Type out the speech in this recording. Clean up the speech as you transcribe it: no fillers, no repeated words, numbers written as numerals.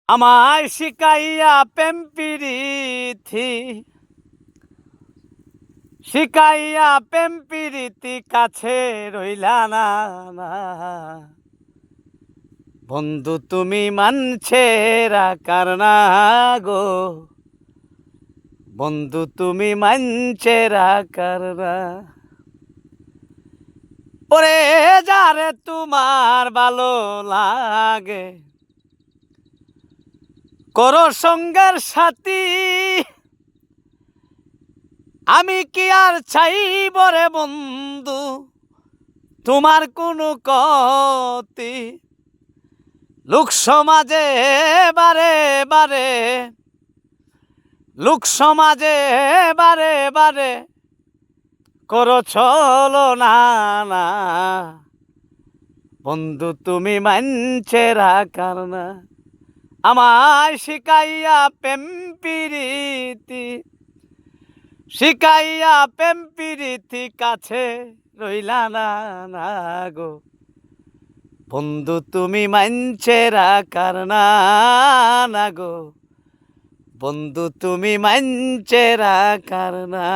আমায় শিকাইয়া প্রেম প্রীতি, শিকাইয়া প্রেম প্রীতি কাছে রইলা না না। বন্ধু তুমি মানছে রাখার না গো, বন্ধু তুমি মানছে রাখার না। ওরে যারে তোমার ভালো লাগে করো সঙ্গের সাথী, আমি কি আর চাইব রে বন্ধু তোমার কোনো ক্ষতি। লোক সমাজে বারে বারে, লোক সমাজে বারে বারে করো চলো না না। বন্ধু তুমি মানছে রাখার না। আমায় শিকাইয়া প্রেম প্রীতি, শিকাইয়া প্রেম প্রীতি কাছে রইলা না না গো, বন্ধু তুমি মানছে রাখার না না গো, বন্ধু তুমি মানছে রাখার না।